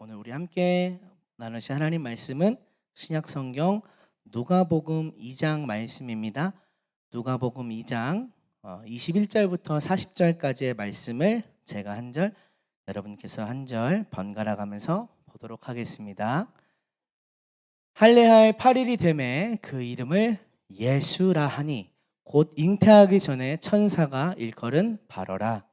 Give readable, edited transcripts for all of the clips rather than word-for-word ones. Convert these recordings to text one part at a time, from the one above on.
오늘 우리 함께 나누실 하나님 말씀은 신약성경 누가복음 2장 말씀입니다. 누가복음 2장 21절부터 40절까지의 말씀을 제가 한 절, 여러분께서 한 절 번갈아 가면서 보도록 하겠습니다. 할례할 8일이 되매 그 이름을 예수라 하니 곧 잉태하기 전에 천사가 일컬은 바로라.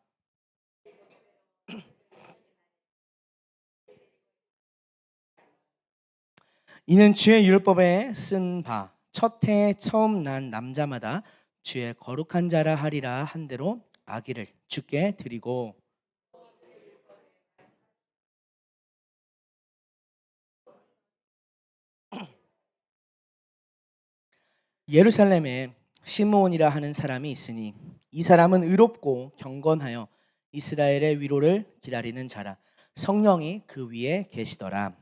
이는 주의 율법에 쓴 바 첫 해에 처음 난 남자마다 주의 거룩한 자라 하리라 한 대로 아기를 주께 드리고, 예루살렘에 시므온이라 하는 사람이 있으니 이 사람은 의롭고 경건하여 이스라엘의 위로를 기다리는 자라. 성령이 그 위에 계시더라.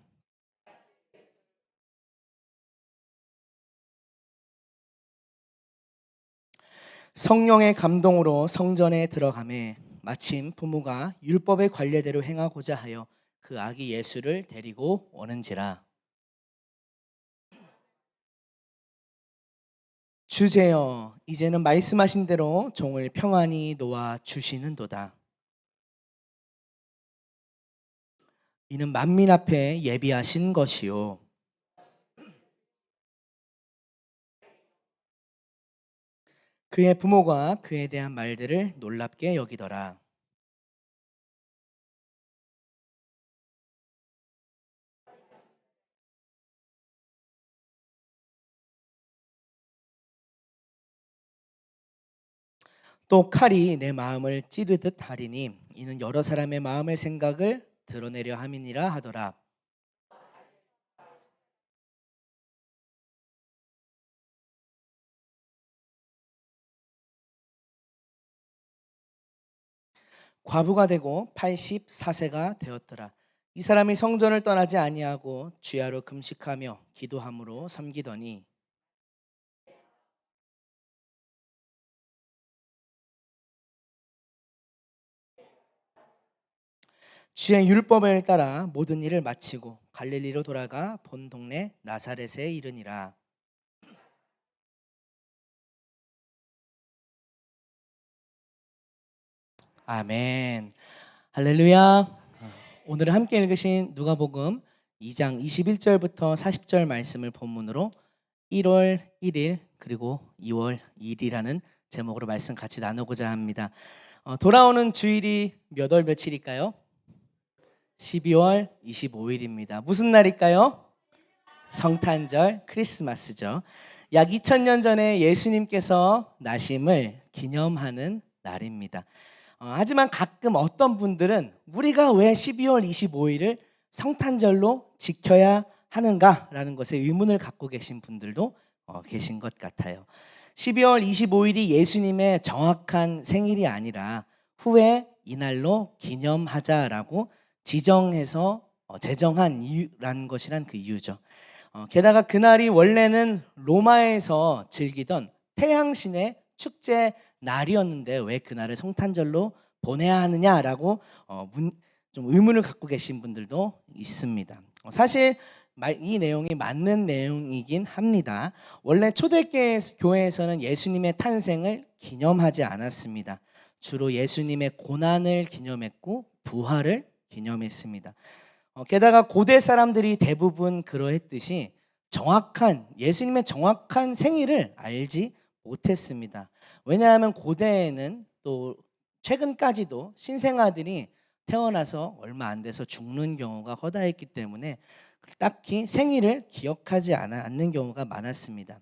성령의 감동으로 성전에 들어가매 마침 부모가 율법의 관례대로 행하고자 하여 그 아기 예수를 데리고 오는지라. 주제여, 이제는 말씀하신 대로 종을 평안히 놓아 주시는도다. 이는 만민 앞에 예비하신 것이요 그의 부모가 그에 대한 말들을 놀랍게 여기더라. 또 칼이 내 마음을 찌르듯 하리니 이는 여러 사람의 마음의 생각을 드러내려 함이니라 하더라. 과부가 되고 84세가 되었더라. 이 사람이 성전을 떠나지 아니하고 주야로 금식하며 기도함으로 섬기더니, 주의 율법을 따라 모든 일을 마치고 갈릴리로 돌아가 본 동네 나사렛에 이르니라. 아멘. 할렐루야. 오늘 함께 읽으신 누가복음 2장 21절부터 40절 말씀을 본문으로 1월 1일 그리고 2월 2일이라는 제목으로 말씀 같이 나누고자 합니다. 돌아오는 주일이 몇 월 며칠일까요? 12월 25일입니다. 무슨 날일까요? 성탄절, 크리스마스죠. 약 2000년 전에 예수님께서 나심을 기념하는 날입니다. 하지만 가끔 어떤 분들은 우리가 왜 12월 25일을 성탄절로 지켜야 하는가라는 것에 의문을 갖고 계신 분들도 계신 것 같아요. 12월 25일이 예수님의 정확한 생일이 아니라 후에 이날로 기념하자라고 지정해서 제정한 이유라는 것이란 그 이유죠. 게다가 그날이 원래는 로마에서 즐기던 태양신의 축제 날이었는데 왜 그날을 성탄절로 보내야 하느냐라고 좀 의문을 갖고 계신 분들도 있습니다. 사실 이 내용이 맞는 내용이긴 합니다. 원래 초대교회 교회에서는 예수님의 탄생을 기념하지 않았습니다. 주로 예수님의 고난을 기념했고 부활을 기념했습니다. 게다가 고대 사람들이 대부분 그러했듯이 예수님의 정확한 생일을 알지 못했습니다. 왜냐하면 고대에는 또 최근까지도 신생아들이 태어나서 얼마 안 돼서 죽는 경우가 허다했기 때문에 딱히 생일을 기억하지 않는 경우가 많았습니다.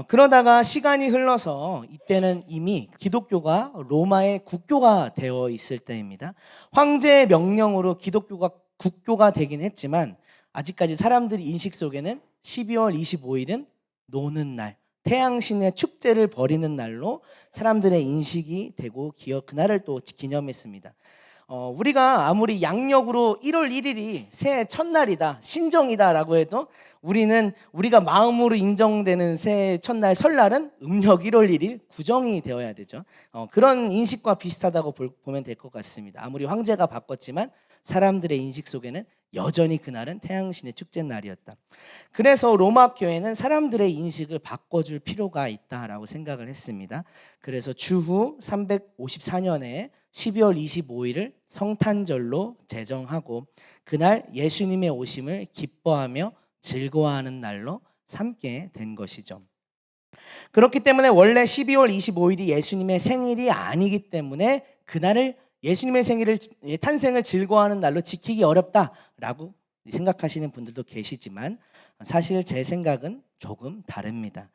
그러다가 시간이 흘러서 이때는 이미 기독교가 로마의 국교가 되어 있을 때입니다. 황제의 명령으로 기독교가 국교가 되긴 했지만 아직까지 사람들이 인식 속에는 12월 25일은 노는 날, 태양신의 축제를 벌이는 날로 사람들의 인식이 되고 그날을 또 기념했습니다. 우리가 아무리 양력으로 1월 1일이 새해 첫날이다, 신정이다라고 해도 우리가 마음으로 인정되는 새해 첫날 설날은 음력 1월 1일 구정이 되어야 되죠. 그런 인식과 비슷하다고 보면 될 것 같습니다. 아무리 황제가 바꿨지만 사람들의 인식 속에는 여전히 그날은 태양신의 축제 날이었다. 그래서 로마 교회는 사람들의 인식을 바꿔줄 필요가 있다라고 생각을 했습니다. 그래서 주후 354년에 12월 25일을 성탄절로 제정하고 그날 예수님의 오심을 기뻐하며 즐거워하는 날로 삼게 된 것이죠. 그렇기 때문에 원래 12월 25일이 예수님의 생일이 아니기 때문에 그날을 예수님의 탄생을 즐거워하는 날로 지키기 어렵다라고 생각하시는 분들도 계시지만 사실 제 생각은 조금 다릅니다.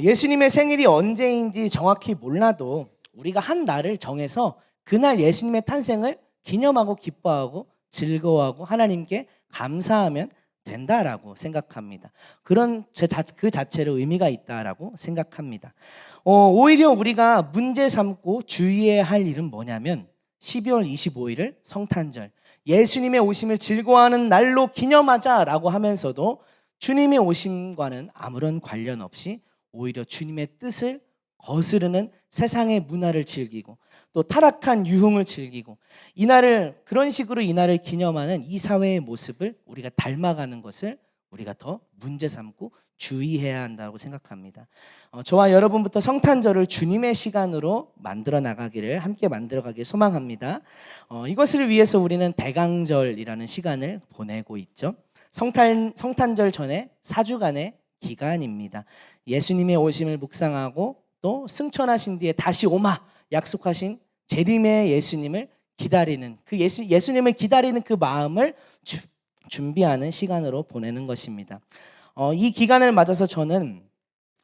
예수님의 생일이 언제인지 정확히 몰라도 우리가 한 날을 정해서 그날 예수님의 탄생을 기념하고 기뻐하고 즐거워하고 하나님께 감사하면 된다라고 생각합니다. 그 자체로 의미가 있다라고 생각합니다. 오히려 우리가 문제 삼고 주의해야 할 일은 뭐냐면 12월 25일을 성탄절, 예수님의 오심을 즐거워하는 날로 기념하자라고 하면서도 주님의 오심과는 아무런 관련 없이 오히려 주님의 뜻을 거스르는 세상의 문화를 즐기고 또 타락한 유흥을 즐기고 그런 식으로 이 날을 기념하는 이 사회의 모습을 우리가 닮아가는 것을 우리가 더 문제 삼고 주의해야 한다고 생각합니다. 저와 여러분부터 성탄절을 주님의 시간으로 함께 만들어 가길 소망합니다. 이것을 위해서 우리는 대강절이라는 시간을 보내고 있죠. 성탄절 전에 4주간의 기간입니다. 예수님의 오심을 묵상하고 또 승천하신 뒤에 다시 오마 약속하신 재림의 예수님을 기다리는 예수님을 기다리는 그 마음을 준비하는 시간으로 보내는 것입니다. 이 기간을 맞아서 저는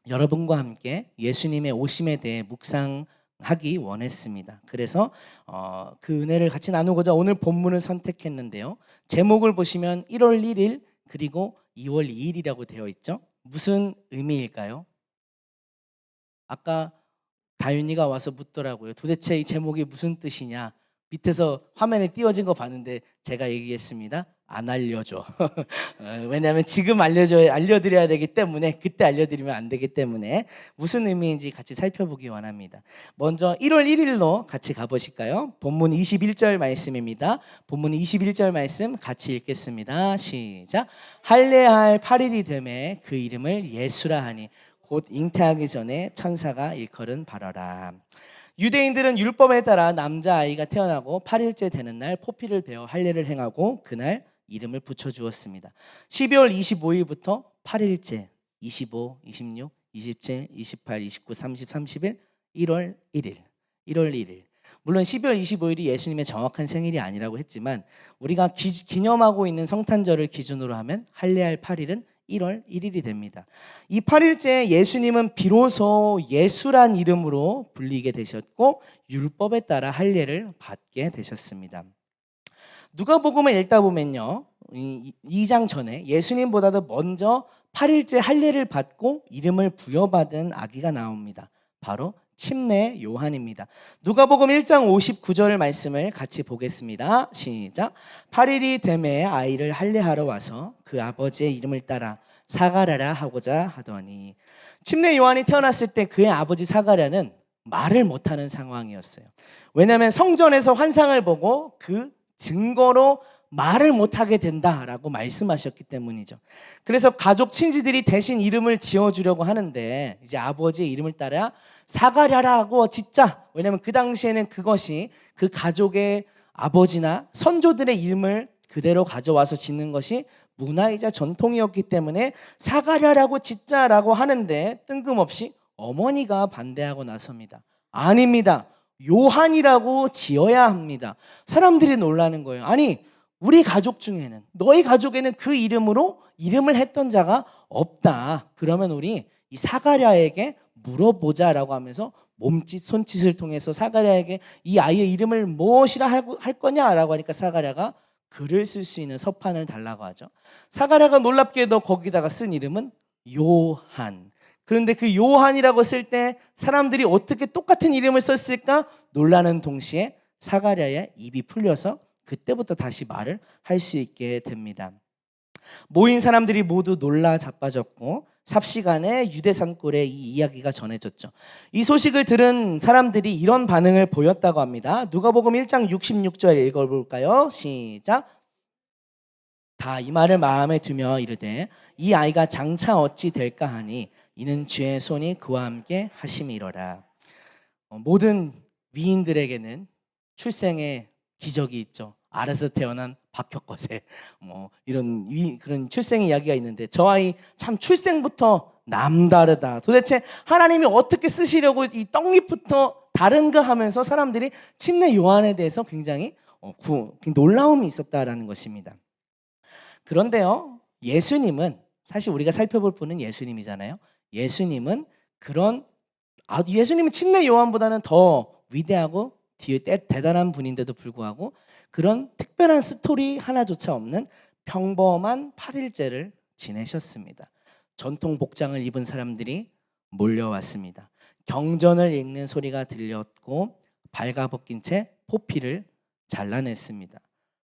여러분과 함께 예수님의 오심에 대해 묵상하기 원했습니다. 그래서 그 은혜를 같이 나누고자 오늘 본문을 선택했는데요. 제목을 보시면 1월 1일 그리고 2월 2일이라고 되어 있죠. 무슨 의미일까요? 아까 다윤이가 와서 묻더라고요. 도대체 이 제목이 무슨 뜻이냐? 밑에서 화면에 띄워진 거 봤는데 제가 얘기했습니다. 안 알려줘. 왜냐하면 지금 알려드려야 되기 때문에 그때 알려드리면 안 되기 때문에 무슨 의미인지 같이 살펴보기 원합니다. 먼저 1월 1일로 같이 가보실까요? 본문 21절 말씀입니다. 본문 21절 말씀 같이 읽겠습니다. 시작. 할례할 8일이 되매 그 이름을 예수라 하니 곧 잉태하기 전에 천사가 일컬은 바라라. 유대인들은 율법에 따라 남자아이가 태어나고 8일째 되는 날 포피를 베어 할례를 행하고 그날 이름을 붙여주었습니다. 12월 25일부터 8일째 25, 26, 27, 28, 29, 30, 31, 1월 1일 물론 12월 25일이 예수님의 정확한 생일이 아니라고 했지만 우리가 기념하고 있는 성탄절을 기준으로 하면 할례할 8일은 1월 1일이 됩니다. 이 8일째 예수님은 비로소 예수란 이름으로 불리게 되셨고 율법에 따라 할례를 받게 되셨습니다. 누가복음을 읽다 보면요, 2장 전에 예수님보다도 먼저 8일째 할례를 받고 이름을 부여받은 아기가 나옵니다. 바로 침례 요한입니다. 누가복음 1장 59절 말씀을 같이 보겠습니다. 시작. 8일이 되매 아이를 할례하러 와서 그 아버지의 이름을 따라 사가랴라 하고자 하더니, 침례 요한이 태어났을 때 그의 아버지 사가랴는 말을 못하는 상황이었어요. 왜냐하면 성전에서 환상을 보고 그 증거로 말을 못하게 된다라고 말씀하셨기 때문이죠. 그래서 가족 친지들이 대신 이름을 지어주려고 하는데 이제 아버지의 이름을 따라 사가랴라고 짓자. 왜냐하면 그 당시에는 그것이 그 가족의 아버지나 선조들의 이름을 그대로 가져와서 짓는 것이 문화이자 전통이었기 때문에 사가랴라고 짓자라고 하는데 뜬금없이 어머니가 반대하고 나섭니다. 아닙니다. 요한이라고 지어야 합니다. 사람들이 놀라는 거예요. 아니, 우리 가족 중에는, 너희 가족에는 그 이름으로 이름을 했던 자가 없다. 그러면 우리 이 사가랴에게 물어보자라고 하면서 몸짓, 손짓을 통해서 사가랴에게 이 아이의 이름을 무엇이라 할 거냐라고 하니까 사가랴가 글을 쓸 수 있는 서판을 달라고 하죠. 사가랴가 놀랍게도 거기다가 쓴 이름은 요한. 그런데 그 요한이라고 쓸 때 사람들이 어떻게 똑같은 이름을 썼을까 놀라는 동시에 사가랴의 입이 풀려서 그때부터 다시 말을 할 수 있게 됩니다. 모인 사람들이 모두 놀라 자빠졌고 삽시간에 유대산골에 이 이야기가 전해졌죠. 이 소식을 들은 사람들이 이런 반응을 보였다고 합니다. 누가복음 1장 66절 읽어볼까요? 시작. 다 이 말을 마음에 두며 이르되 이 아이가 장차 어찌 될까 하니 이는 주의 손이 그와 함께 하심이로라. 모든 위인들에게는 출생의 기적이 있죠. 알아서 태어난 박혁거세 이런 그런 출생 이야기가 있는데 저 아이 참 출생부터 남다르다. 도대체 하나님이 어떻게 쓰시려고 이 떡잎부터 다른가 하면서 사람들이 침례 요한에 대해서 굉장히 놀라움이 있었다라는 것입니다. 그런데요, 예수님은 사실 우리가 살펴볼 분은 예수님이잖아요. 예수님은 예수님은 침례 요한보다는 더 위대하고 대단한 분인데도 불구하고 그런 특별한 스토리 하나조차 없는 평범한 8일째를 지내셨습니다. 전통 복장을 입은 사람들이 몰려왔습니다. 경전을 읽는 소리가 들렸고 발가벗긴 채 포피를 잘라냈습니다.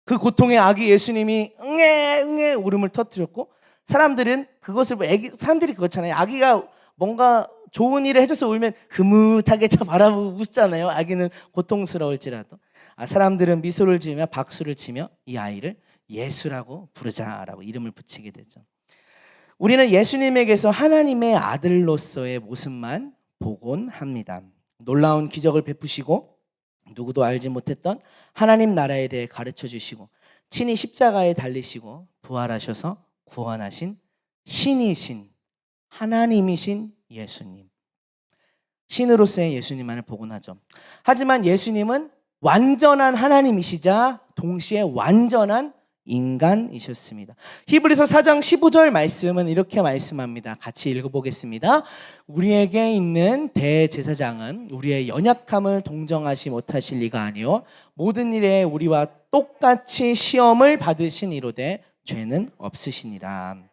그 고통의 아기 예수님이 응애 울음을 터뜨렸고 사람들이 그렇잖아요. 아기가 뭔가 좋은 일을 해줘서 울면 흐뭇하게 바라보고 웃잖아요. 아기는 고통스러울지라도. 사람들은 미소를 지으며 박수를 치며 이 아이를 예수라고 부르자라고 이름을 붙이게 되죠. 우리는 예수님에게서 하나님의 아들로서의 모습만 보곤 합니다. 놀라운 기적을 베푸시고 누구도 알지 못했던 하나님 나라에 대해 가르쳐 주시고 친히 십자가에 달리시고 부활하셔서 구원하신 신이신 하나님이신 예수님, 신으로서의 예수님만을 보곤 하죠. 하지만 예수님은 완전한 하나님이시자 동시에 완전한 인간이셨습니다. 히브리서 4장 15절 말씀은 이렇게 말씀합니다. 같이 읽어보겠습니다. 우리에게 있는 대제사장은 우리의 연약함을 동정하지 못하실 리가 아니요 모든 일에 우리와 똑같이 시험을 받으신 이로되 죄는 없으시니라.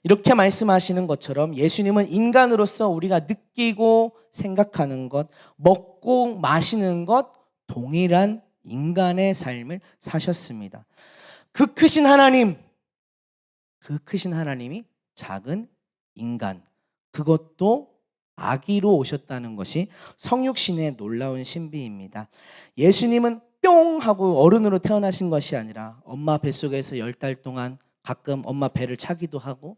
이렇게 말씀하시는 것처럼 예수님은 인간으로서 우리가 느끼고 생각하는 것, 먹고 마시는 것 동일한 인간의 삶을 사셨습니다. 그 크신 하나님이 작은 인간, 그것도 아기로 오셨다는 것이 성육신의 놀라운 신비입니다. 예수님은 뿅 하고 어른으로 태어나신 것이 아니라 엄마 뱃속에서 10달 동안 가끔 엄마 배를 차기도 하고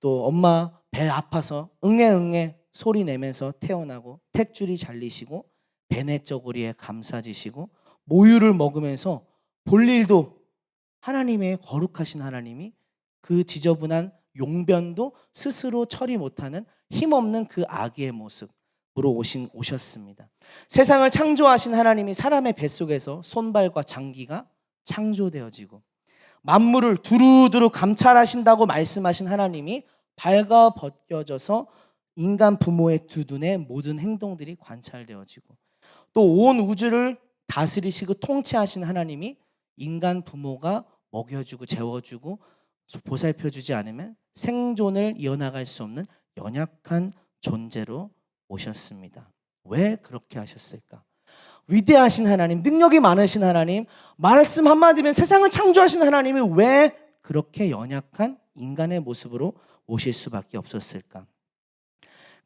또 엄마 배 아파서 응애 소리 내면서 태어나고 탯줄이 잘리시고 베네저고리에 감싸지시고 모유를 먹으면서 볼일도 하나님의 거룩하신 하나님이 그 지저분한 용변도 스스로 처리 못하는 힘없는 그 아기의 모습으로 오셨습니다. 세상을 창조하신 하나님이 사람의 뱃속에서 손발과 장기가 창조되어지고 만물을 두루두루 감찰하신다고 말씀하신 하나님이 발가벗겨져서 인간 부모의 두 눈에 모든 행동들이 관찰되어지고 또 온 우주를 다스리시고 통치하신 하나님이 인간 부모가 먹여주고 재워주고 보살펴주지 않으면 생존을 이어나갈 수 없는 연약한 존재로 오셨습니다. 왜 그렇게 하셨을까? 위대하신 하나님, 능력이 많으신 하나님, 말씀 한마디면 세상을 창조하신 하나님이 왜 그렇게 연약한 인간의 모습으로 오실 수밖에 없었을까?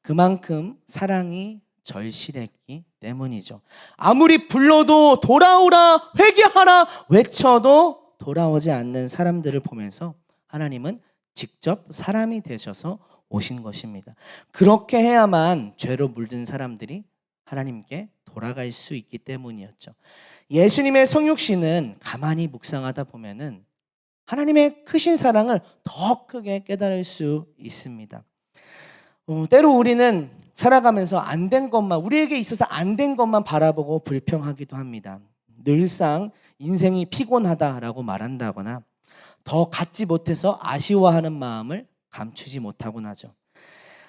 그만큼 사랑이 절실했기 때문이죠. 아무리 불러도 돌아오라, 회개하라 외쳐도 돌아오지 않는 사람들을 보면서 하나님은 직접 사람이 되셔서 오신 것입니다. 그렇게 해야만 죄로 물든 사람들이 하나님께 돌아갈 수 있기 때문이었죠. 예수님의 성육신은 가만히 묵상하다 보면은 하나님의 크신 사랑을 더 크게 깨달을 수 있습니다. 때로 우리는 살아가면서 안 된 것만, 우리에게 있어서 안 된 것만 바라보고 불평하기도 합니다. 늘상 인생이 피곤하다라고 말한다거나 더 갖지 못해서 아쉬워하는 마음을 감추지 못하곤 하죠.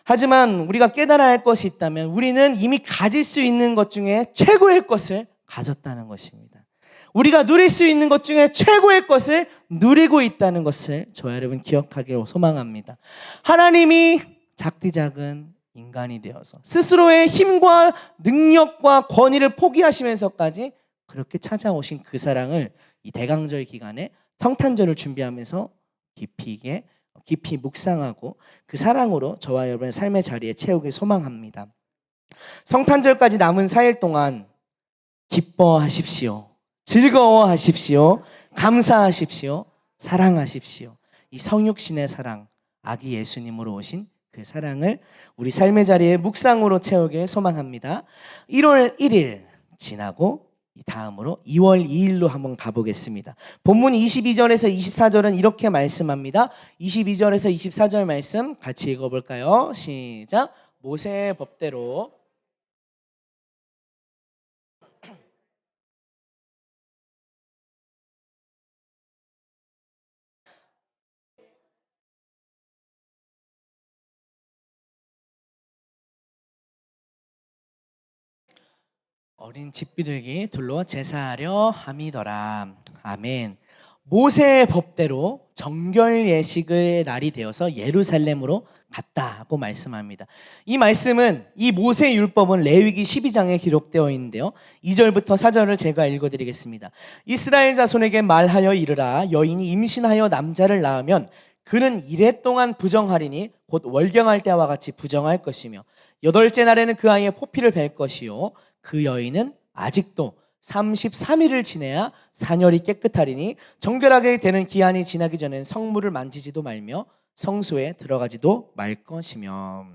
하지만 우리가 깨달아야 할 것이 있다면 우리는 이미 가질 수 있는 것 중에 최고의 것을 가졌다는 것입니다. 우리가 누릴 수 있는 것 중에 최고의 것을 누리고 있다는 것을 저와 여러분 기억하기를 소망합니다. 하나님이 작디 작은 인간이 되어서 스스로의 힘과 능력과 권위를 포기하시면서까지 그렇게 찾아오신 그 사랑을 이 대강절 기간에 성탄절을 준비하면서 깊이 묵상하고 그 사랑으로 저와 여러분의 삶의 자리에 채우길 소망합니다. 성탄절까지 남은 4일 동안 기뻐하십시오. 즐거워하십시오. 감사하십시오. 사랑하십시오. 이 성육신의 사랑, 아기 예수님으로 오신 그 사랑을 우리 삶의 자리에 묵상으로 채우길 소망합니다. 1월 1일 지나고 다음으로 2월 2일로 한번 가보겠습니다. 본문 22절에서 24절은 이렇게 말씀합니다. 22절에서 24절 말씀 같이 읽어볼까요? 시작. 모세의 법대로 어린 집비둘기 둘로 제사하려 함이더라. 아멘. 모세의 법대로 정결 예식의 날이 되어서 예루살렘으로 갔다고 말씀합니다. 이 말씀은 이 모세 율법은 레위기 12장에 기록되어 있는데요. 2절부터 4절을 제가 읽어드리겠습니다. 이스라엘 자손에게 말하여 이르라. 여인이 임신하여 남자를 낳으면 그는 이레 동안 부정하리니 곧 월경할 때와 같이 부정할 것이며 여덟째 날에는 그 아이의 포피를 벨 것이요 그 여인은 아직도 33일을 지내야 사녀리 깨끗하리니 정결하게 되는 기한이 지나기 전엔 성물을 만지지도 말며 성소에 들어가지도 말 것이며.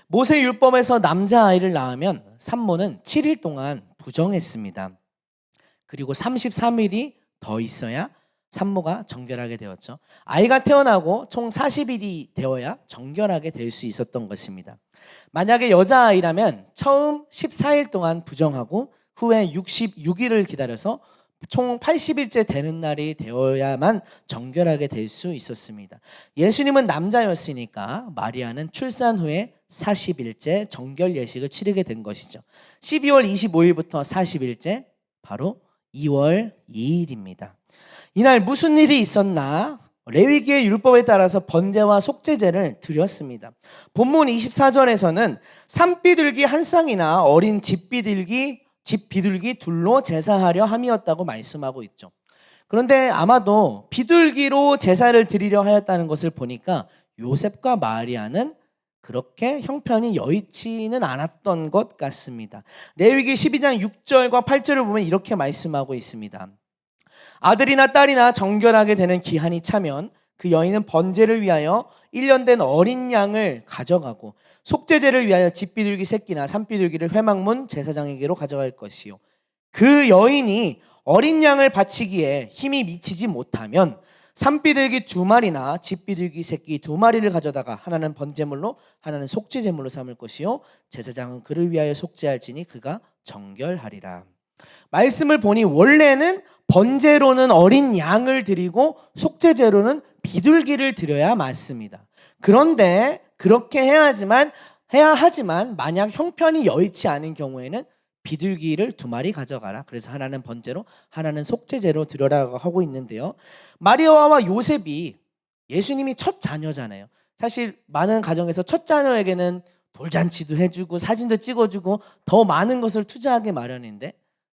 모세 율법에서 남자아이를 낳으면 산모는 7일 동안 부정했습니다. 그리고 33일이 더 있어야 산모가 정결하게 되었죠. 아이가 태어나고 총 40일이 되어야 정결하게 될 수 있었던 것입니다. 만약에 여자아이라면 처음 14일 동안 부정하고 후에 66일을 기다려서 총 80일째 되는 날이 되어야만 정결하게 될 수 있었습니다. 예수님은 남자였으니까 마리아는 출산 후에 40일째 정결 예식을 치르게 된 것이죠. 12월 25일부터 40일째 바로 2월 2일입니다. 이날 무슨 일이 있었나? 레위기의 율법에 따라서 번제와 속죄제를 드렸습니다. 본문 24절에서는 산비둘기 한 쌍이나 어린 집비둘기 둘로 제사하려 함이었다고 말씀하고 있죠. 그런데 아마도 비둘기로 제사를 드리려 하였다는 것을 보니까 요셉과 마리아는 그렇게 형편이 여의치는 않았던 것 같습니다. 레위기 12장 6절과 8절을 보면 이렇게 말씀하고 있습니다. 아들이나 딸이나 정결하게 되는 기한이 차면 그 여인은 번제를 위하여 1년 된 어린 양을 가져가고 속죄제를 위하여 집비둘기 새끼나 산비둘기를 회막문 제사장에게로 가져갈 것이요 그 여인이 어린 양을 바치기에 힘이 미치지 못하면 산비둘기 2마리나 집비둘기 새끼 2마리를 가져다가 하나는 번제물로 하나는 속죄제물로 삼을 것이요 제사장은 그를 위하여 속죄할지니 그가 정결하리라. 말씀을 보니 원래는 번제로는 어린 양을 드리고 속죄제로는 비둘기를 드려야 맞습니다. 그런데 그렇게 해야 하지만 만약 형편이 여의치 않은 경우에는 비둘기를 2마리 가져가라. 그래서 하나는 번제로 하나는 속죄제로 드려라고 하고 있는데요. 마리아와 요셉이 예수님이 첫 자녀잖아요. 사실 많은 가정에서 첫 자녀에게는 돌잔치도 해주고 사진도 찍어주고 더 많은 것을 투자하기 마련인데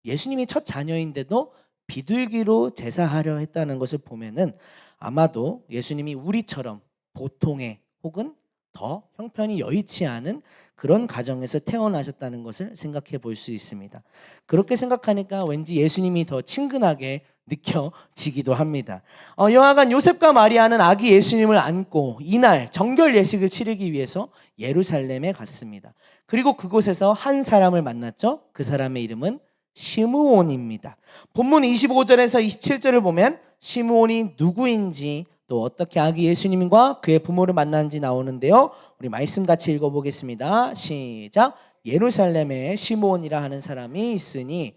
예수님이 첫 자녀인데도 비둘기로 제사하려 했다는 것을 보면은 아마도 예수님이 우리처럼 보통의 혹은 더 형편이 여의치 않은 그런 가정에서 태어나셨다는 것을 생각해 볼 수 있습니다. 그렇게 생각하니까 왠지 예수님이 더 친근하게 느껴지기도 합니다. 여하간 요셉과 마리아는 아기 예수님을 안고 이날 정결 예식을 치르기 위해서 예루살렘에 갔습니다. 그리고 그곳에서 한 사람을 만났죠. 그 사람의 이름은 시므온입니다. 본문 25절에서 27절을 보면 시므온이 누구인지 또 어떻게 아기 예수님과 그의 부모를 만난지 나오는데요. 우리 말씀 같이 읽어보겠습니다. 시작. 예루살렘에 시므온이라 하는 사람이 있으니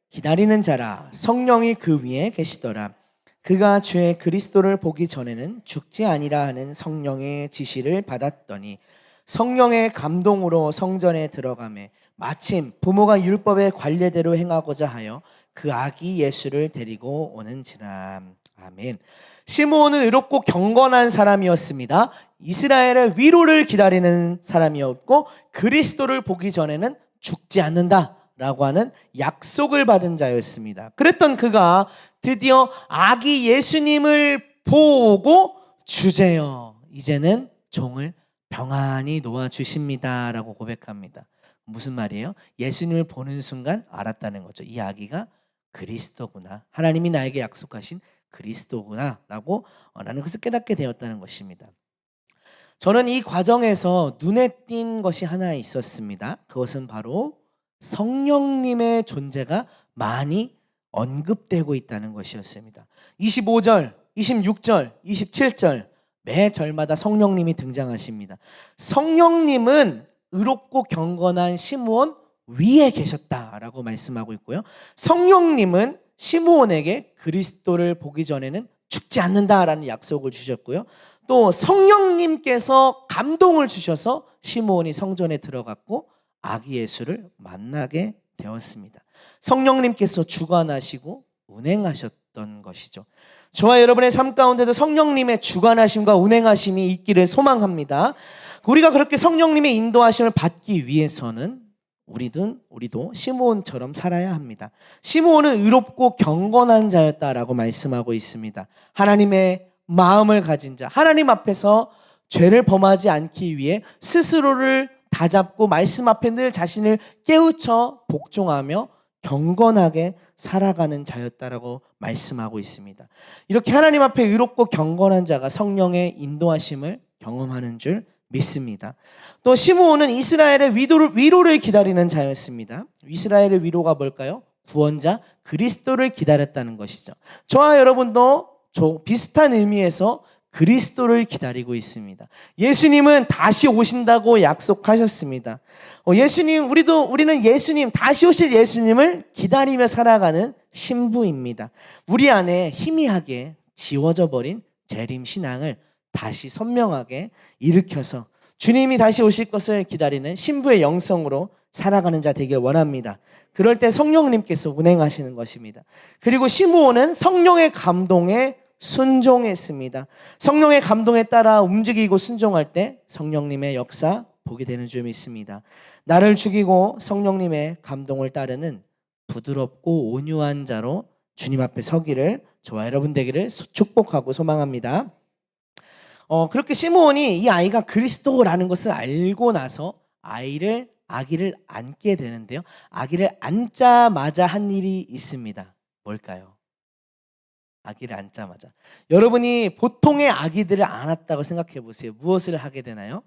기다리는 자라 성령이 그 위에 계시더라. 그가 주의 그리스도를 보기 전에는 죽지 아니라 하는 성령의 지시를 받았더니 성령의 감동으로 성전에 들어가매 마침 부모가 율법의 관례대로 행하고자 하여 그 아기 예수를 데리고 오는지라. 아멘. 시므온은 의롭고 경건한 사람이었습니다. 이스라엘의 위로를 기다리는 사람이었고 그리스도를 보기 전에는 죽지 않는다라고 하는 약속을 받은 자였습니다. 그랬던 그가 드디어 아기 예수님을 보고 주제여 이제는 종을 평안히 놓아주십니다 라고 고백합니다. 무슨 말이에요? 예수님을 보는 순간 알았다는 거죠. 이 아기가 그리스도구나. 하나님이 나에게 약속하신 그리스도구나 라고 나는 그것을 깨닫게 되었다는 것입니다. 저는 이 과정에서 눈에 띈 것이 하나 있었습니다. 그것은 바로 성령님의 존재가 많이 언급되고 있다는 것이었습니다. 25절, 26절, 27절 매 절마다 성령님이 등장하십니다. 성령님은 의롭고 경건한 시므온 위에 계셨다라고 말씀하고 있고요. 성령님은 시므온에게 그리스도를 보기 전에는 죽지 않는다라는 약속을 주셨고요. 또 성령님께서 감동을 주셔서 시므온이 성전에 들어갔고 아기 예수를 만나게 되었습니다. 성령님께서 주관하시고 운행하셨던 것이죠. 저와 여러분의 삶 가운데도 성령님의 주관하심과 운행하심이 있기를 소망합니다. 우리가 그렇게 성령님의 인도하심을 받기 위해서는 우리도 시므온처럼 살아야 합니다. 시므온은 의롭고 경건한 자였다라고 말씀하고 있습니다. 하나님의 마음을 가진 자, 하나님 앞에서 죄를 범하지 않기 위해 스스로를 다잡고 말씀 앞에 늘 자신을 깨우쳐 복종하며 경건하게 살아가는 자였다라고 말씀하고 있습니다. 이렇게 하나님 앞에 의롭고 경건한 자가 성령의 인도하심을 경험하는 줄 믿습니다. 또 시므온은 이스라엘의 위로를 기다리는 자였습니다. 이스라엘의 위로가 뭘까요? 구원자 그리스도를 기다렸다는 것이죠. 저와 여러분도 비슷한 의미에서 그리스도를 기다리고 있습니다. 예수님은 다시 오신다고 약속하셨습니다. 우리는 예수님, 다시 오실 예수님을 기다리며 살아가는 신부입니다. 우리 안에 희미하게 지워져 버린 재림 신앙을 다시 선명하게 일으켜서 주님이 다시 오실 것을 기다리는 신부의 영성으로 살아가는 자 되길 원합니다. 그럴 때 성령님께서 운행하시는 것입니다. 그리고 시므온은 성령의 감동에 순종했습니다. 성령의 감동에 따라 움직이고 순종할 때 성령님의 역사 보게 되는 줄 믿습니다. 나를 죽이고 성령님의 감동을 따르는 부드럽고 온유한 자로 주님 앞에 서기를 저와 여러분 되기를 축복하고 소망합니다. 그렇게 시므온이 이 아이가 그리스도라는 것을 알고 나서 아기를 안게 되는데요. 아기를 안자마자 한 일이 있습니다. 뭘까요? 아기를 안자마자. 여러분이 보통의 아기들을 안았다고 생각해 보세요. 무엇을 하게 되나요?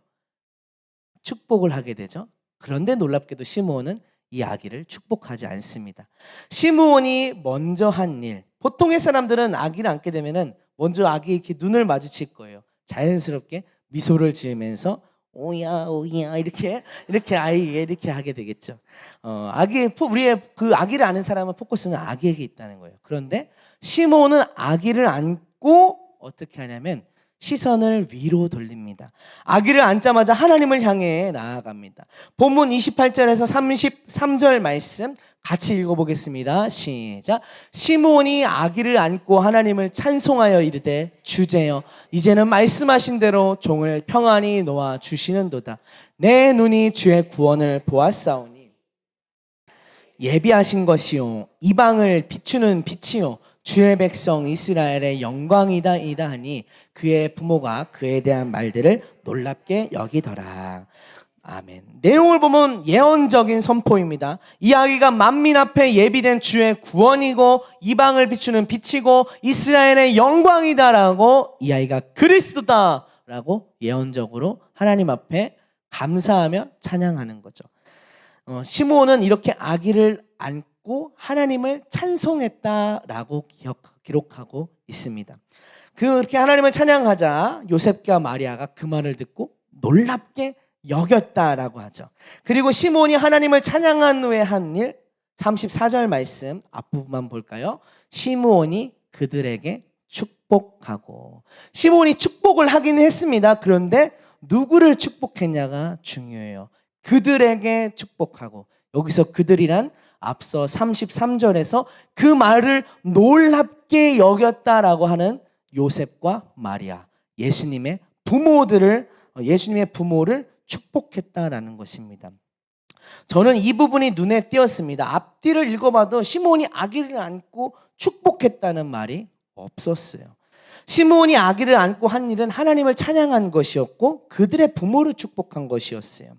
축복을 하게 되죠. 그런데 놀랍게도 시므온은 이 아기를 축복하지 않습니다. 시므온이 먼저 한 일. 보통의 사람들은 아기를 안게 되면은 먼저 아기의 이렇게 눈을 마주칠 거예요. 자연스럽게 미소를 지으면서 오야 이렇게 아이에게 이렇게 하게 되겠죠. 우리의 그 아기를 아는 사람은 포커스는 아기에게 있다는 거예요. 그런데 시므온은 아기를 안고 어떻게 하냐면 시선을 위로 돌립니다. 아기를 안자마자 하나님을 향해 나아갑니다. 본문 28절에서 33절 말씀 같이 읽어보겠습니다. 시작. 시므온이 아기를 안고 하나님을 찬송하여 이르되 주제여 이제는 말씀하신 대로 종을 평안히 놓아 주시는도다. 내 눈이 주의 구원을 보았사오니 예비하신 것이요 이방을 비추는 빛이요 주의 백성 이스라엘의 영광이다 하니 그의 부모가 그에 대한 말들을 놀랍게 여기더라. 아멘. 내용을 보면 예언적인 선포입니다. 이 아기가 만민 앞에 예비된 주의 구원이고 이방을 비추는 빛이고 이스라엘의 영광이다라고 이 아이가 그리스도다라고 예언적으로 하나님 앞에 감사하며 찬양하는 거죠. 시므온은 이렇게 아기를 안고 하나님을 찬송했다라고 기록하고 있습니다. 그렇게 하나님을 찬양하자 요셉과 마리아가 그 말을 듣고 놀랍게 여겼다라고 하죠. 그리고 시므온이 하나님을 찬양한 후에 한 일 34절 말씀 앞부분만 볼까요? 시므온이 그들에게 축복하고 시므온이 축복을 하긴 했습니다. 그런데 누구를 축복했냐가 중요해요. 그들에게 축복하고 여기서 그들이란 앞서 33절에서 그 말을 놀랍게 여겼다라고 하는 요셉과 마리아 예수님의 부모를 축복했다라는 것입니다. 저는 이 부분이 눈에 띄었습니다. 앞뒤를 읽어봐도 시므온이 아기를 안고 축복했다는 말이 없었어요. 시므온이 아기를 안고 한 일은 하나님을 찬양한 것이었고 그들의 부모를 축복한 것이었어요.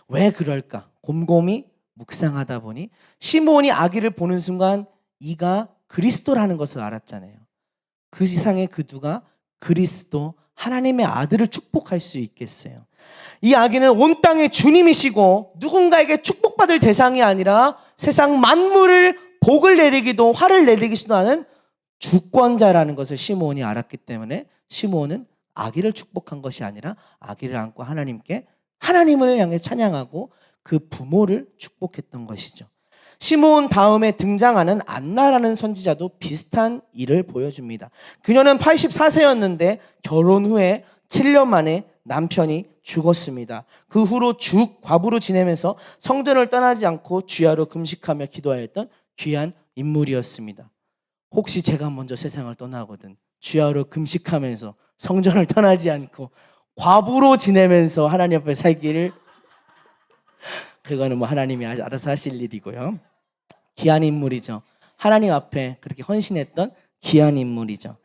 왜 그럴까? 곰곰이 묵상하다 보니 시므온이 아기를 보는 순간 이가 그리스도라는 것을 알았잖아요. 그 세상에 그 누가 그리스도 하나님의 아들을 축복할 수 있겠어요? 이 아기는 온 땅의 주님이시고 누군가에게 축복받을 대상이 아니라 세상 만물을 복을 내리기도 화를 내리기도 하는 주권자라는 것을 시므온이 알았기 때문에 시므온은 아기를 축복한 것이 아니라 아기를 안고 하나님을 향해 찬양하고 그 부모를 축복했던 것이죠. 시므온 다음에 등장하는 안나라는 선지자도 비슷한 일을 보여줍니다. 그녀는 84세였는데 결혼 후에 7년 만에 남편이 죽었습니다. 그 후로 과부로 지내면서 성전을 떠나지 않고 주야로 금식하며 기도하였던 귀한 인물이었습니다. 혹시 제가 먼저 세상을 떠나거든 주야로 금식하면서 성전을 떠나지 않고 과부로 지내면서 하나님 앞에 살기를, 그거는 뭐 하나님이 알아서 하실 일이고요. 귀한 인물이죠. 하나님 앞에 그렇게 헌신했던 귀한 인물이죠.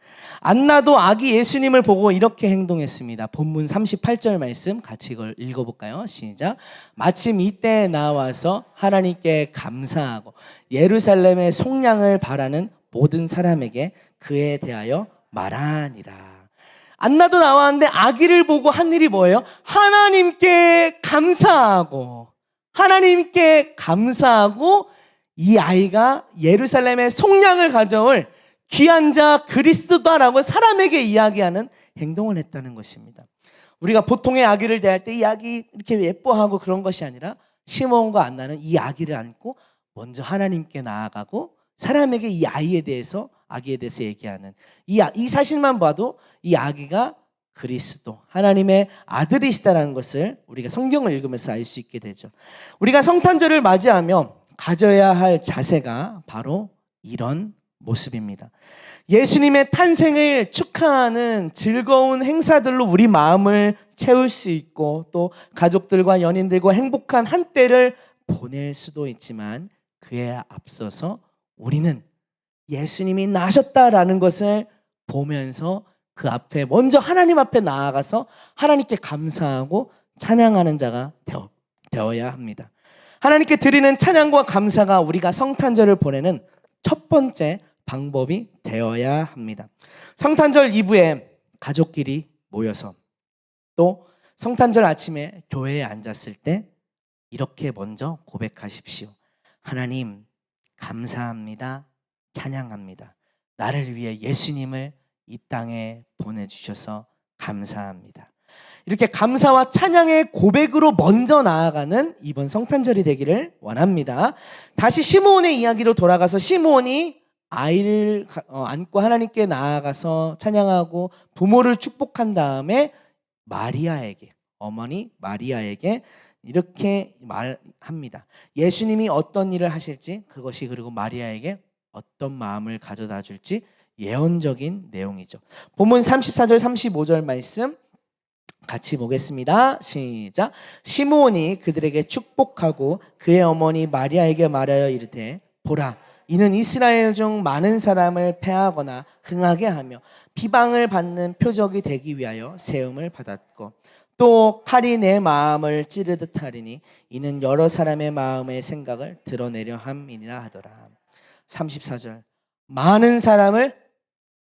안나도 아기 예수님을 보고 이렇게 행동했습니다. 본문 38절 말씀 같이 이걸 읽어볼까요? 시작. 마침 이때에 나와서 하나님께 감사하고 예루살렘의 속량을 바라는 모든 사람에게 그에 대하여 말하니라. 안나도 나왔는데 아기를 보고 한 일이 뭐예요? 하나님께 감사하고 이 아이가 예루살렘의 속량을 가져올 귀한 자 그리스도다라고 사람에게 이야기하는 행동을 했다는 것입니다. 우리가 보통의 아기를 대할 때 이 아기 이렇게 예뻐하고 그런 것이 아니라 시므온과 안나는 이 아기를 안고 먼저 하나님께 나아가고 사람에게 이 아기에 대해서 얘기하는 이 사실만 봐도 이 아기가 그리스도 하나님의 아들이시다라는 것을 우리가 성경을 읽으면서 알 수 있게 되죠. 우리가 성탄절을 맞이하며 가져야 할 자세가 바로 이런 모습입니다. 예수님의 탄생을 축하하는 즐거운 행사들로 우리 마음을 채울 수 있고 또 가족들과 연인들과 행복한 한때를 보낼 수도 있지만 그에 앞서서 우리는 예수님이 나셨다라는 것을 보면서 그 앞에 먼저 하나님 앞에 나아가서 하나님께 감사하고 찬양하는 자가 되어야 합니다. 하나님께 드리는 찬양과 감사가 우리가 성탄절을 보내는 첫 번째 방법이 되어야 합니다. 성탄절 이브에 가족끼리 모여서 또 성탄절 아침에 교회에 앉았을 때 이렇게 먼저 고백하십시오. 하나님 감사합니다. 찬양합니다. 나를 위해 예수님을 이 땅에 보내주셔서 감사합니다. 이렇게 감사와 찬양의 고백으로 먼저 나아가는 이번 성탄절이 되기를 원합니다. 다시 시므온의 이야기로 돌아가서 시므온이 아이를 안고 하나님께 나아가서 찬양하고 부모를 축복한 다음에 어머니 마리아에게 이렇게 말합니다. 예수님이 어떤 일을 하실지 그것이 그리고 마리아에게 어떤 마음을 가져다 줄지 예언적인 내용이죠. 본문 34절 35절 말씀 같이 보겠습니다. 시작. 시므온이 그들에게 축복하고 그의 어머니 마리아에게 말하여 이르되 보라 이는 이스라엘 중 많은 사람을 패하거나 흥하게 하며 비방을 받는 표적이 되기 위하여 세움을 받았고 또 칼이 내 마음을 찌르듯 하리니 이는 여러 사람의 마음의 생각을 드러내려 함이니라 하더라. 34절 많은 사람을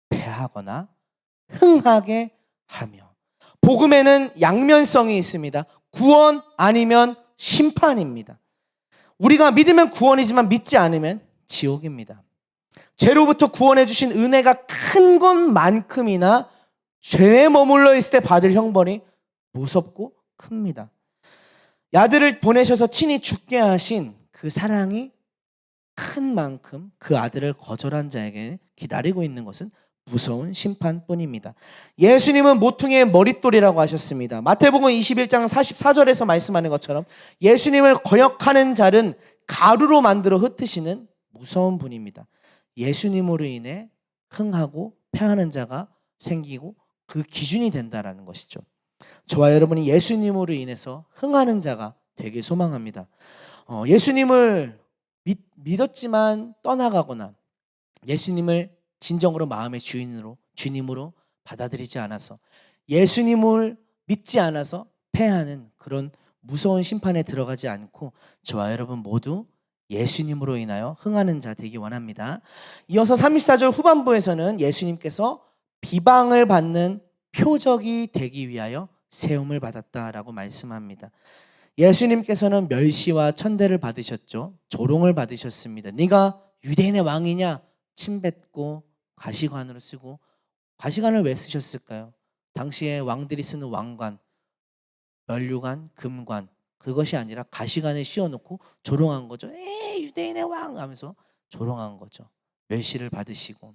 패하거나 흥하게 하며 복음에는 양면성이 있습니다. 구원 아니면 심판입니다. 우리가 믿으면 구원이지만 믿지 않으면 지옥입니다. 죄로부터 구원해 주신 은혜가 큰 것만큼이나 죄에 머물러 있을 때 받을 형벌이 무섭고 큽니다. 아들을 보내셔서 친히 죽게 하신 그 사랑이 큰 만큼 그 아들을 거절한 자에게 기다리고 있는 것은 무서운 심판뿐입니다. 예수님은 모퉁이의 머릿돌이라고 하셨습니다. 마태복음 21장 44절에서 말씀하는 것처럼 예수님을 거역하는 자는 가루로 만들어 흩으시는 무서운 분입니다. 예수님으로 인해 흥하고 패하는 자가 생기고 그 기준이 된다라는 것이죠. 저와 여러분이 예수님으로 인해서 흥하는 자가 되길 소망합니다. 예수님을 믿었지만 떠나가거나 예수님을 진정으로 마음의 주님으로 받아들이지 않아서 예수님을 믿지 않아서 패하는 그런 무서운 심판에 들어가지 않고 저와 여러분 모두 예수님으로 인하여 흥하는 자 되기 원합니다. 이어서 34절 후반부에서는 예수님께서 비방을 받는 표적이 되기 위하여 세움을 받았다라고 말씀합니다. 예수님께서는 멸시와 천대를 받으셨죠. 조롱을 받으셨습니다. 네가 유대인의 왕이냐? 침뱉고 가시관으로 쓰고, 가시관을 왜 쓰셨을까요? 당시에 왕들이 쓰는 왕관, 면류관, 금관, 그것이 아니라 가시관을 씌워놓고 조롱한 거죠. 에이 유대인의 왕 하면서 조롱한 거죠. 멸시를 받으시고,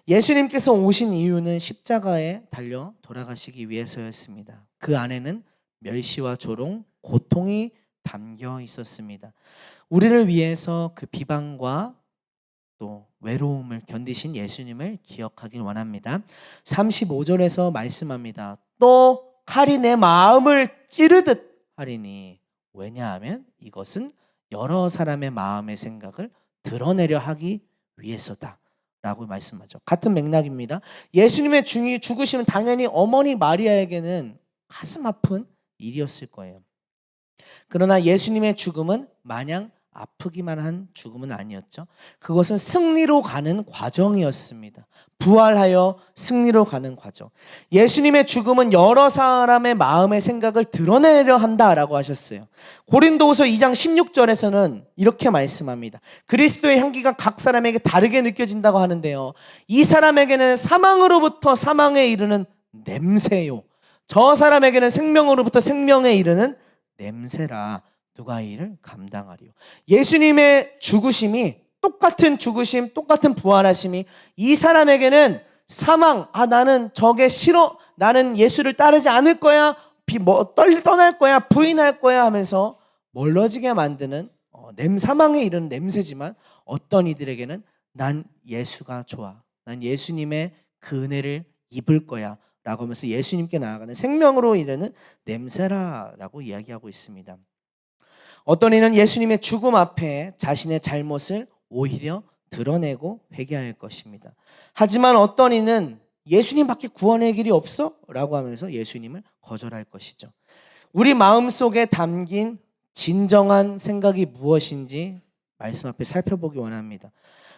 예수님께서 오신 이유는 십자가에 달려 돌아가시기 위해서였습니다. 그 안에는 멸시와 조롱, 고통이 담겨 있었습니다. 우리를 위해서 그 비방과 또 외로움을 견디신 예수님을 기억하길 원합니다. 35절에서 말씀합니다. 또 칼이 내 마음을 찌르듯 하리니, 왜냐하면 이것은 여러 사람의 마음의 생각을 드러내려 하기 위해서다 라고 말씀하죠. 같은 맥락입니다. 예수님의 죽으심은 당연히 어머니 마리아에게는 가슴 아픈 일이었을 거예요. 그러나 예수님의 죽음은 마냥 아프기만 한 죽음은 아니었죠. 그것은 승리로 가는 과정이었습니다. 부활하여 승리로 가는 과정. 예수님의 죽음은 여러 사람의 마음의 생각을 드러내려 한다라고 하셨어요. 고린도후서 2장 16절에서는 이렇게 말씀합니다. 그리스도의 향기가 각 사람에게 다르게 느껴진다고 하는데요, 이 사람에게는 사망으로부터 사망에 이르는 냄새요, 저 사람에게는 생명으로부터 생명에 이르는 냄새라. 누가 이를 감당하리요. 예수님의 죽으심이, 똑같은 죽으심, 똑같은 부활하심이 이 사람에게는 사망, 나는 저게 싫어, 나는 예수를 따르지 않을 거야, 떠날 거야, 부인할 거야 하면서 멀어지게 만드는 사망에 이르는 냄새지만, 어떤 이들에게는 난 예수가 좋아, 난 예수님의 그 은혜를 입을 거야 라고 하면서 예수님께 나아가는 생명으로 이르는 냄새라라고 이야기하고 있습니다. 어떤 이는 예수님의 죽음 앞에 자신의 잘못을 오히려 드러내고 회개할 것입니다. 하지만 어떤 이는 예수님밖에 구원의 길이 없어? 라고 하면서 예수님을 거절할 것이죠. 우리 마음속에 담긴 진정한 생각이 무엇인지 말씀 앞에 살펴보기 원합니다.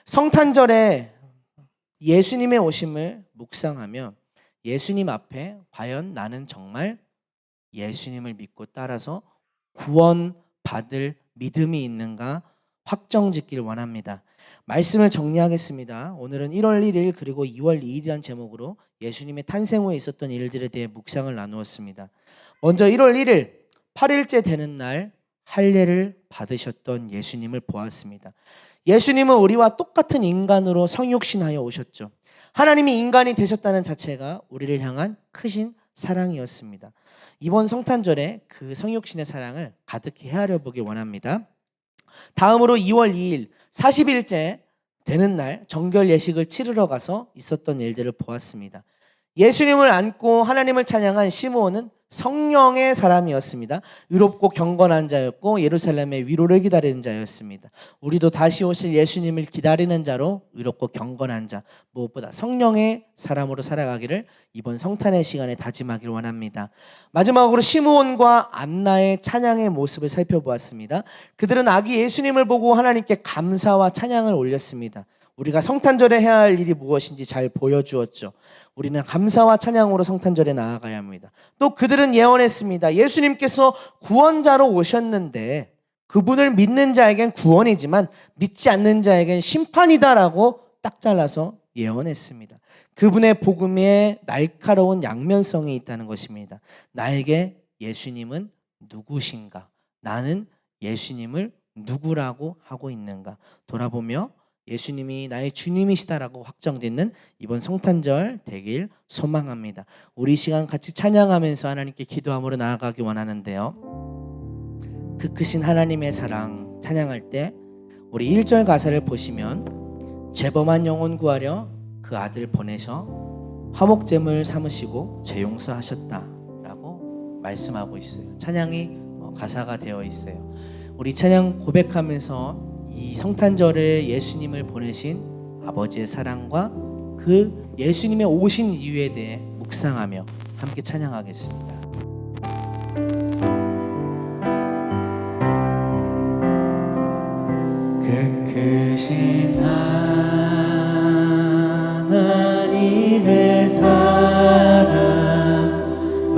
성탄절에 예수님의 오심을 묵상하며 예수님 앞에 과연 나는 정말 예수님을 믿고 따라서 구원받을 믿음이 있는가 확정짓길 원합니다. 말씀을 정리하겠습니다. 오늘은 1월 1일 그리고 2월 2일이란 제목으로 예수님의 탄생 후에 있었던 일들에 대해 묵상을 나누었습니다. 먼저 1월 1일 8일째 되는 날 할례를 받으셨던 예수님을 보았습니다. 예수님은 우리와 똑같은 인간으로 성육신하여 오셨죠. 하나님이 인간이 되셨다는 자체가 우리를 향한 크신 사랑이었습니다. 이번 성탄절에 그 성육신의 사랑을 가득히 헤아려 보기 원합니다. 다음으로 2월 2일 40일째 되는 날 정결 예식을 치르러 가서 있었던 일들을 보았습니다. 예수님을 안고 하나님을 찬양한 시므온은 성령의 사람이었습니다. 의롭고 경건한 자였고 예루살렘의 위로를 기다리는 자였습니다. 우리도 다시 오실 예수님을 기다리는 자로 의롭고 경건한 자, 무엇보다 성령의 사람으로 살아가기를 이번 성탄의 시간에 다짐하길 원합니다. 마지막으로 시므온과 안나의 찬양의 모습을 살펴보았습니다. 그들은 아기 예수님을 보고 하나님께 감사와 찬양을 올렸습니다. 우리가 성탄절에 해야 할 일이 무엇인지 잘 보여주었죠. 우리는 감사와 찬양으로 성탄절에 나아가야 합니다. 또 그들은 예언했습니다. 예수님께서 구원자로 오셨는데 그분을 믿는 자에겐 구원이지만 믿지 않는 자에겐 심판이다라고 딱 잘라서 예언했습니다. 그분의 복음에 날카로운 양면성이 있다는 것입니다. 나에게 예수님은 누구신가? 나는 예수님을 누구라고 하고 있는가? 돌아보며 예수님이 나의 주님이시다라고 확정되는 이번 성탄절 되길 소망합니다. 우리 시간 같이 찬양하면서 하나님께 기도함으로 나아가기 원하는데요, 그 크신 하나님의 사랑 찬양할 때 우리 1절 가사를 보시면 죄범한 영혼 구하려 그 아들 보내셔 화목제물 삼으시고 죄 용서하셨다라고 말씀하고 있어요. 찬양이 가사가 되어 있어요. 우리 찬양 고백하면서 이 성탄절에 예수님을 보내신 아버지의 사랑과 그 예수님의 오신 이유에 대해 묵상하며 함께 찬양하겠습니다.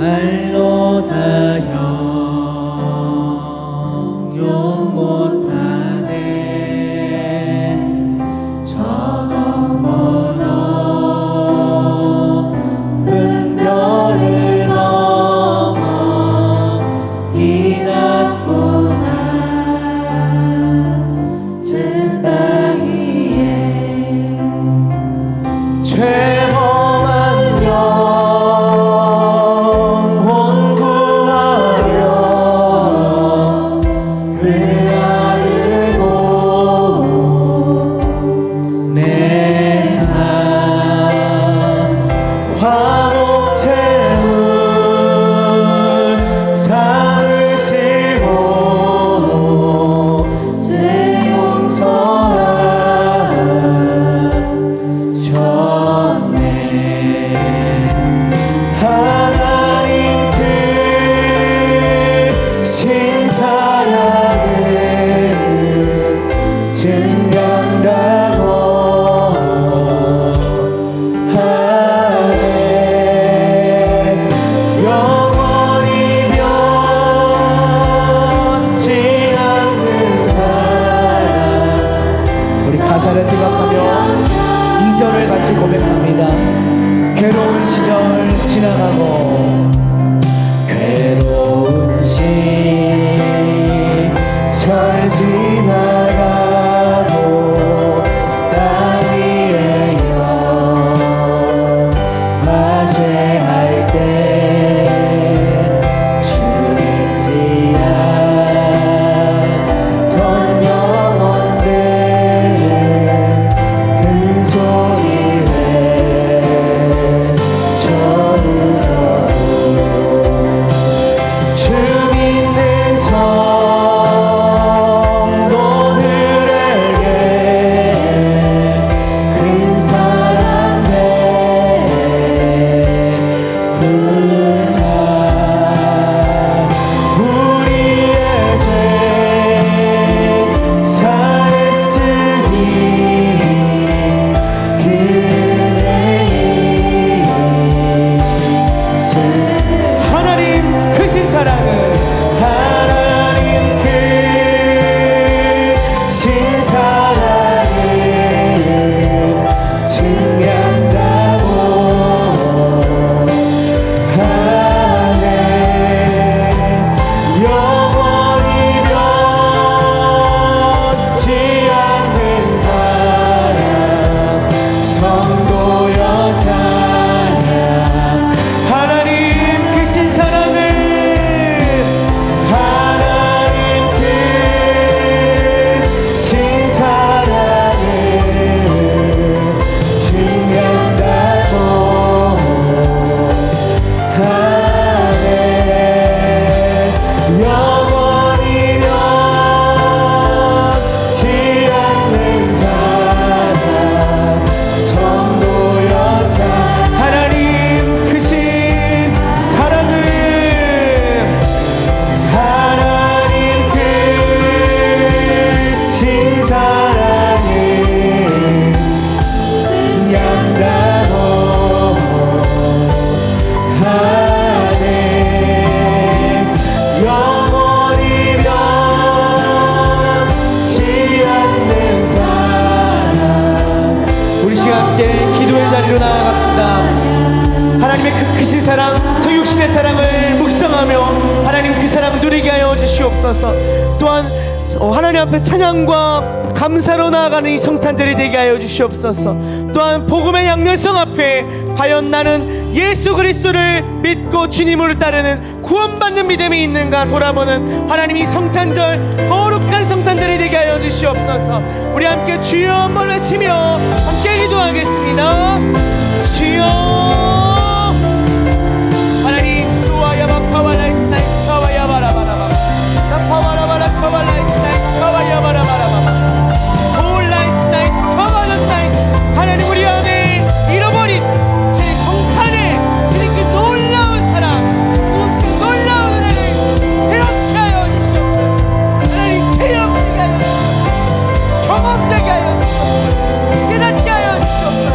말로 다 형용 못하네. 저 높고 높은 별을 넘어 이 낮고 낮은 땅 위에 죄범한 영혼 구하려 그 아를 보내사 화목 채울 삼으시고 죄 용서하셨네. 하나님 크신 사랑은 증명하고 하네. 영원히 변치 않는 사랑. 우리 가사를 생각하며 2절을 같이 고백합니다. 괴로운 시절 지나가고 괴로운 시절 지나가고 땅 위에 영화제할 때 죽지 않던 영혼들은 큰 소리 주 믿는 성도들에게 큰 사랑 베푸사 우리의 죄 사했으니 하나님 크신 사랑은 하나님 크신 사랑은 증명하고 하네. 영원히 변치 않는 사랑 성도여 찬양. 하나님 크신 사랑을 하나님 크신 사랑을 증명하고 하네. 영원히 변치 않는 사랑 성도여 찬. 하나님 크신 사랑은 하나님 크신 사랑을 증명하고 하네. 영원히 변치 않는 사랑. 우리 시간 함께 기도의 자리로 나아갑시다. 하나님의 그 크신 사랑, 성육신의 사랑을 묵상하며 하나님 그 사랑 누리게 하여 주시옵소서. 또한 하나님 앞에 찬양과 감사로 나아가는 이 성탄절이 되게 하여 주시옵소서. 또한 복음의 양면성 앞에 과연 나는 예수 그리스도를 믿고 주님을 따르는 구원받는 믿음이 있는가 돌아보는 하나님 이 성탄절, 거룩한 성탄절이 되게 하여 주시옵소서. 우리 함께 주여 한번 외치며 함께 기도하겠습니다. 주여. 하나님 수와야 바카와라이스 나이스 카와야 바라바라바 나파와라바라 카와라이스 나이스 카와야 바라바라바 올라이스 나이스 카와라 나이스. 하나님 우리 안에 잃어버린 제 성탄의 주님 그 놀라운 사랑, 혹시 놀라운 은혜를 새롭게 하여 주시옵소서. 하나님 체험되게 하여 주시옵소서. 경험되게 하여 주시옵소서. 깨닫게 하여 주시옵소서.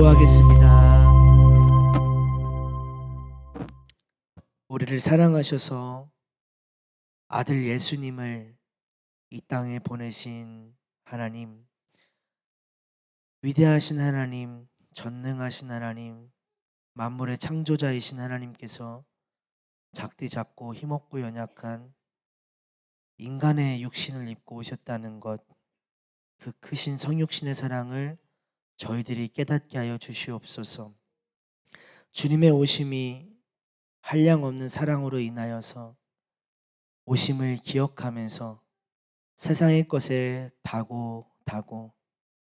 기도하겠습니다. 우리를 사랑하셔서 아들 예수님을 이 땅에 보내신 하나님, 위대하신 하나님, 전능하신 하나님, 만물의 창조자이신 하나님께서 작디 작고 힘없고 연약한 인간의 육신을 입고 오셨다는 것, 그 크신 성육신의 사랑을 저희들이 깨닫게 하여 주시옵소서. 주님의 오심이 한량없는 사랑으로 인하여서 오심을 기억하면서 세상의 것에 다고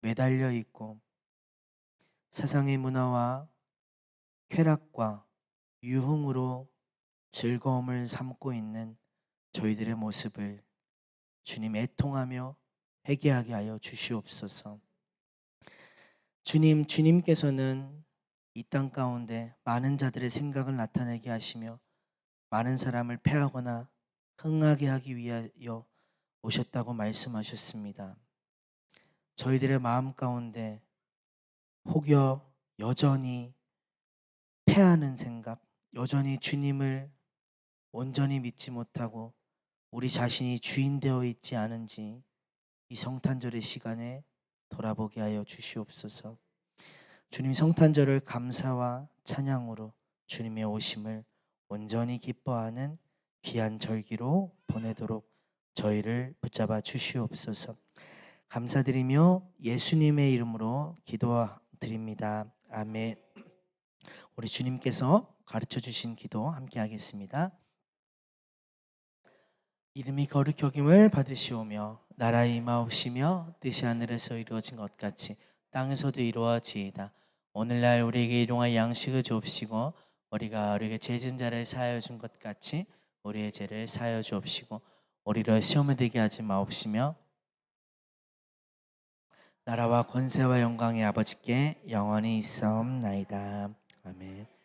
매달려 있고 세상의 문화와 쾌락과 유흥으로 즐거움을 삼고 있는 저희들의 모습을 주님 애통하며 회개하게 하여 주시옵소서. 주님께서는 이 땅 가운데 많은 자들의 생각을 나타내게 하시며 많은 사람을 패하거나 흥하게 하기 위하여 오셨다고 말씀하셨습니다. 저희들의 마음 가운데 혹여 여전히 패하는 생각, 여전히 주님을 온전히 믿지 못하고 우리 자신이 주인 되어 있지 않은지 이 성탄절의 시간에 돌아보게 하여 주시옵소서. 주님, 성탄절을 감사와 찬양으로 주님의 오심을 온전히 기뻐하는 귀한 절기로 보내도록 저희를 붙잡아 주시옵소서. 감사드리며 예수님의 이름으로 기도드립니다. 아멘. 우리 주님께서 가르쳐 주신 기도 함께 하겠습니다. 이름이 거룩히 여김을 받으시오며 나라의 임하옵시며 뜻이 하늘에서 이루어진 것 같이 땅에서도 이루어지이다. 오늘날 우리에게 일용할 양식을 주옵시고 우리가 우리에게 죄진 자를 사하여 준 것 같이 우리의 죄를 사하여 주옵시고 우리를 시험에 들게 하지 마옵시며 나라와 권세와 영광의 아버지께 영원히 있사옵나이다. 아멘.